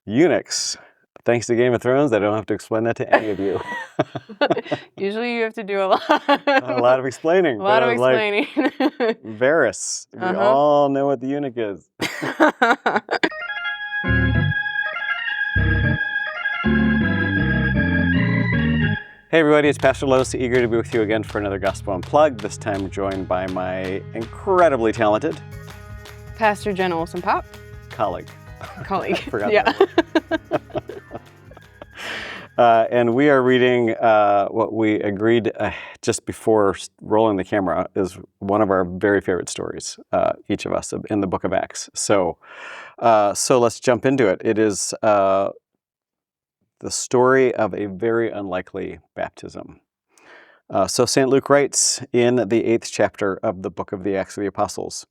Eunuchs. Thanks to Game of Thrones, I don't have to explain that to any of you. Usually you have to do a lot. A lot of explaining. A lot of Like, explaining. Varys. We all know what the eunuch is. Hey everybody, it's Pastor Los, eager to be with you again for another Gospel Unplugged, this time joined by my incredibly talented Pastor Jen Olson Popp. Colleague. Forgot Yeah. And we are reading what we agreed just before rolling the camera is one of our very favorite stories, each of us, in the book of Acts. So let's jump into it. It is the story of a very unlikely baptism. So St. Luke writes in the 8th chapter of the book of the Acts of the Apostles,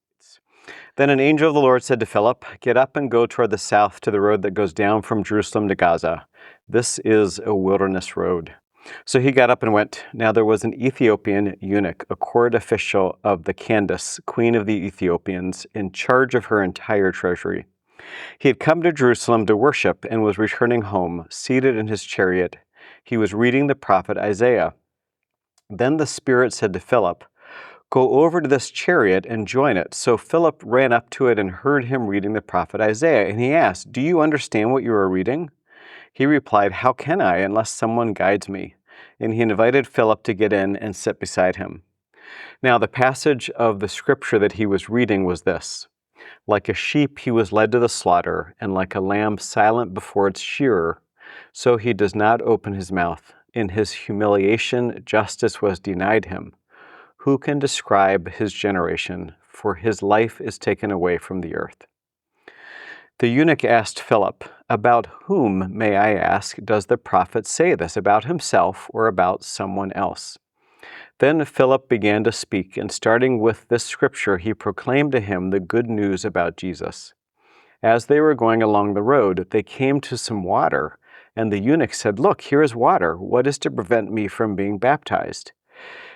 "Then an angel of the Lord said to Philip, 'Get up and go toward the south to the road that goes down from Jerusalem to Gaza. This is a wilderness road.' So he got up and went. Now there was an Ethiopian eunuch, a court official of the Candace, queen of the Ethiopians, in charge of her entire treasury. He had come to Jerusalem to worship and was returning home, seated in his chariot. He was reading the prophet Isaiah. Then the Spirit said to Philip, 'Go over to this chariot and join it.' So Philip ran up to it and heard him reading the prophet Isaiah. And he asked, 'Do you understand what you are reading?' He replied, 'How can I unless someone guides me?' And he invited Philip to get in and sit beside him. Now the passage of the scripture that he was reading was this: 'Like a sheep he was led to the slaughter, and like a lamb silent before its shearer, so he does not open his mouth. In his humiliation justice was denied him. Who can describe his generation? For his life is taken away from the earth.' The eunuch asked Philip, 'About whom, may I ask, does the prophet say this, about himself or about someone else?' Then Philip began to speak, and starting with this scripture, he proclaimed to him the good news about Jesus. As they were going along the road, they came to some water, and the eunuch said, 'Look, here is water. What is to prevent me from being baptized?'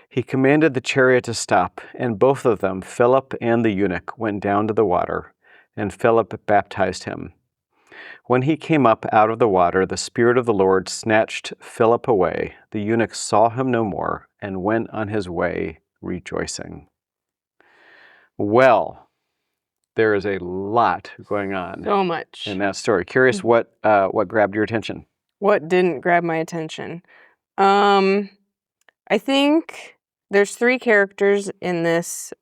He commanded the chariot to stop, and both of them, Philip and the eunuch, went down to the water, and Philip baptized him. When he came up out of the water, the Spirit of the Lord snatched Philip away. The eunuch saw him no more and went on his way rejoicing." Well, there is a lot going on So much. in that story. Curious what grabbed your attention? What didn't grab my attention? I think there's 3 characters in this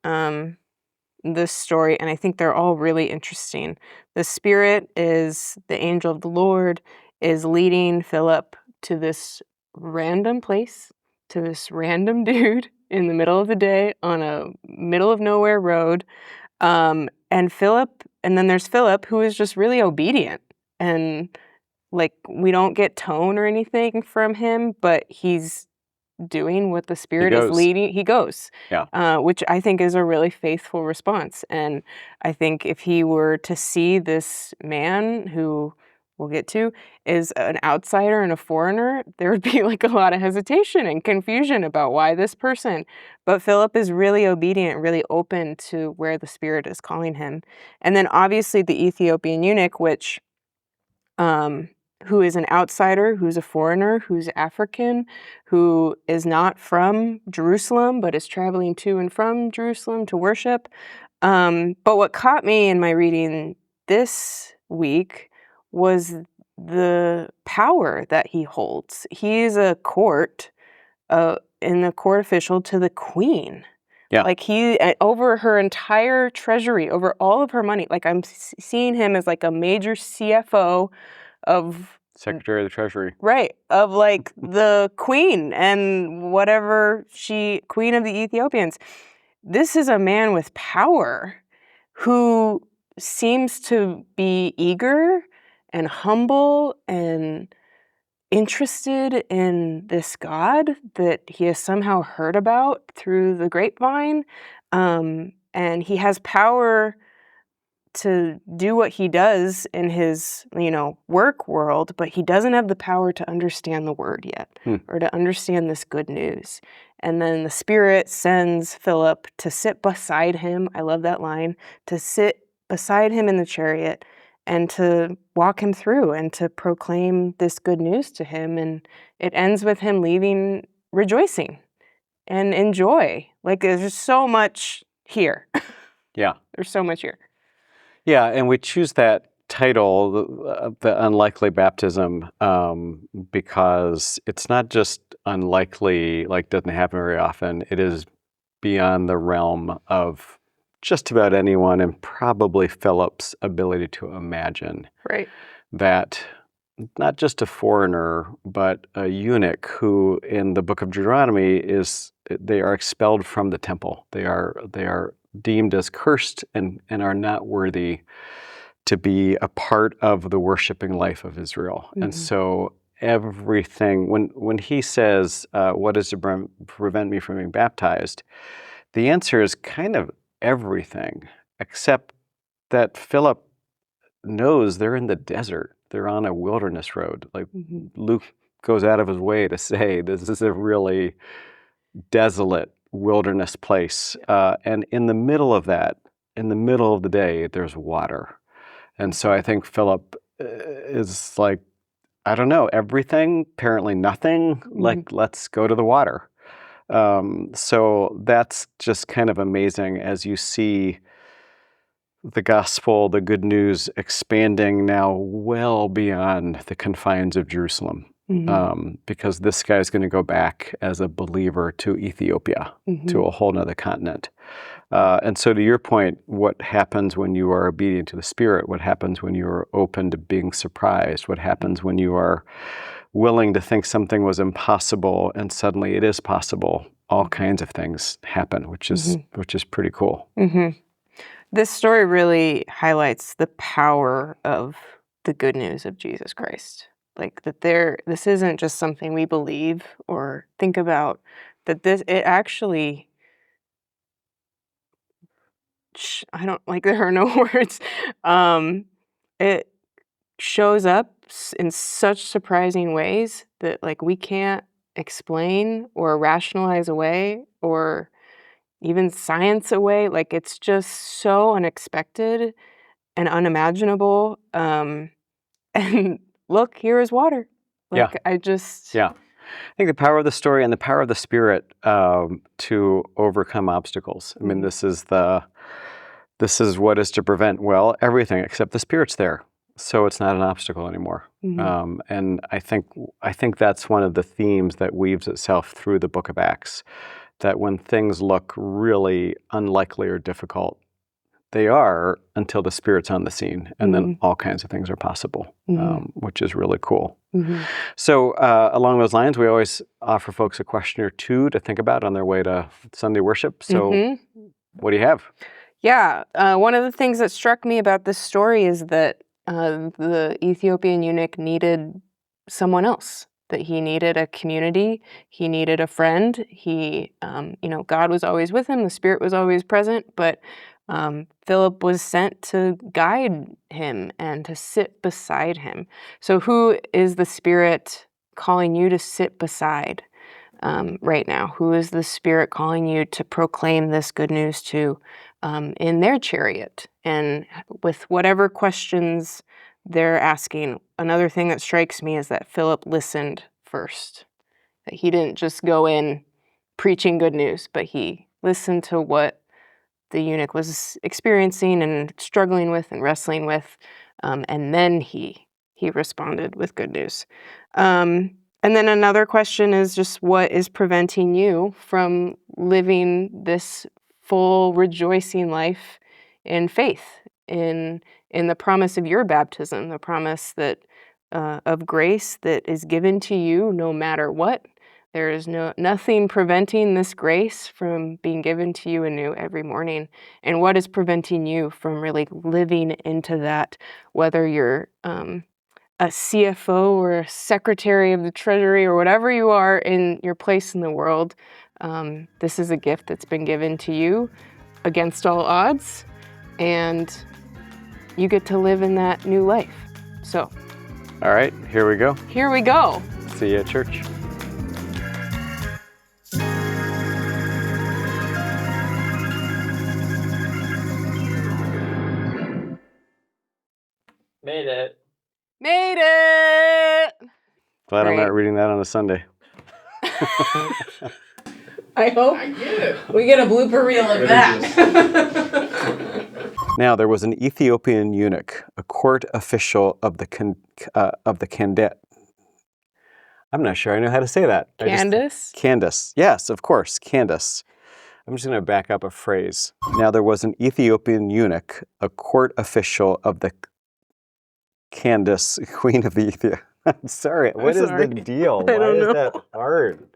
story, and I think they're all really interesting. The Spirit is the angel of the Lord, is leading Philip to this random place, to this random dude in the middle of the day on a middle of nowhere road. And then there's Philip, who is just really obedient, and like, we don't get tone or anything from him, but he's doing what the Spirit is leading. He goes, which I think is a really faithful response. And I think if he were to see this man, who we'll get to, is an outsider and a foreigner, there would be like a lot of hesitation and confusion about why this person. But Philip is really obedient, really open to where the Spirit is calling him. And then obviously the Ethiopian eunuch, which who is an outsider, who's a foreigner, who's African, who is not from Jerusalem, but is traveling to and from Jerusalem to worship. But what caught me in my reading this week was the power that he holds. He is a court, in the court official to the queen. Yeah. Like he, over her entire treasury, over all of her money. Like I'm seeing him as like a major CFO of Secretary of the Treasury. Right, of like the queen and whatever queen of the Ethiopians. This is a man with power who seems to be eager and humble and interested in this God that he has somehow heard about through the grapevine. And he has power to do what he does in his, work world, but he doesn't have the power to understand the word yet, or to understand this good news. And then the Spirit sends Philip to sit beside him. I love that line, to sit beside him in the chariot and to walk him through and to proclaim this good news to him. And it ends with him leaving rejoicing and in joy. Like, there's just so much here. Yeah. There's so much here. Yeah, and we choose that title, the unlikely baptism, because it's not just unlikely, like doesn't happen very often. It is beyond the realm of just about anyone, and probably Philip's ability to imagine Right. that not just a foreigner, but a eunuch who in the book of Deuteronomy they are expelled from the temple. They are deemed as cursed and are not worthy to be a part of the worshiping life of Israel. And so everything, when he says, what is to prevent me from being baptized? The answer is kind of everything, except that Philip knows they're in the desert. They're on a wilderness road. Like Luke goes out of his way to say this is a really desolate wilderness place. And in the middle of that, in the middle of the day, there's water. And so I think Philip is like, I don't know, everything, apparently nothing. Like, let's go to the water. So that's just kind of amazing as you see the gospel, the good news, expanding now well beyond the confines of Jerusalem. Because this guy's going to go back as a believer to Ethiopia, to a whole nother continent. And so to your point, what happens when you are obedient to the Spirit? What happens when you are open to being surprised? What happens when you are willing to think something was impossible and suddenly it is possible? All kinds of things happen, which is pretty cool. This story really highlights the power of the good news of Jesus Christ. Like that this isn't just something we believe or think about, that it actually, I don't, like, there are no words. It shows up in such surprising ways that, like, we can't explain or rationalize away or even science away. Like, it's just so unexpected and unimaginable. And look, here is water. Like, Yeah. I think the power of the story and the power of the Spirit to overcome obstacles. I mean, this is what is to prevent, well, everything except the Spirit's there. So it's not an obstacle anymore. And I think that's one of the themes that weaves itself through the book of Acts, that when things look really unlikely or difficult, they are until the Spirit's on the scene, and then all kinds of things are possible, which is really cool. So along those lines, we always offer folks a question or two to think about on their way to Sunday worship. So what do you have? Yeah. One of the things that struck me about this story is that the Ethiopian eunuch needed someone else, that he needed a community, he needed a friend. God was always with him, the Spirit was always present, but Philip was sent to guide him and to sit beside him. So who is the Spirit calling you to sit beside right now? Who is the Spirit calling you to proclaim this good news to in their chariot? And with whatever questions they're asking, another thing that strikes me is that Philip listened first. That he didn't just go in preaching good news, but he listened to what the eunuch was experiencing and struggling with and wrestling with, and then he responded with good news. And then another question is just, what is preventing you from living this full, rejoicing life in faith, in the promise of your baptism, the promise that of grace that is given to you no matter what? There is nothing preventing this grace from being given to you anew every morning. And what is preventing you from really living into that, whether you're a CFO or a secretary of the treasury or whatever you are in your place in the world? This is a gift that's been given to you against all odds, and you get to live in that new life. So, all right, here we go. Here we go. See you at church. Made it. Made it! Glad I'm Great. not reading that on a Sunday. I hope I get it. we get a blooper reel of that. Now, there was an Ethiopian eunuch, a court official of the Candace. I'm not sure I know how to say that. Candace? Candace. Yes, of course, Candace. I'm just going to back up a phrase. Now, there was an Ethiopian eunuch, a court official of the Candace, queen of the Ethiopia. I'm sorry. What is sorry. the deal? I Why don't is know. that hard?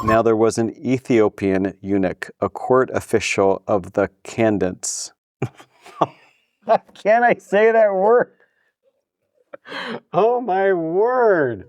Now, there was an Ethiopian eunuch, a court official of the Candace. Can I say that word? Oh my word.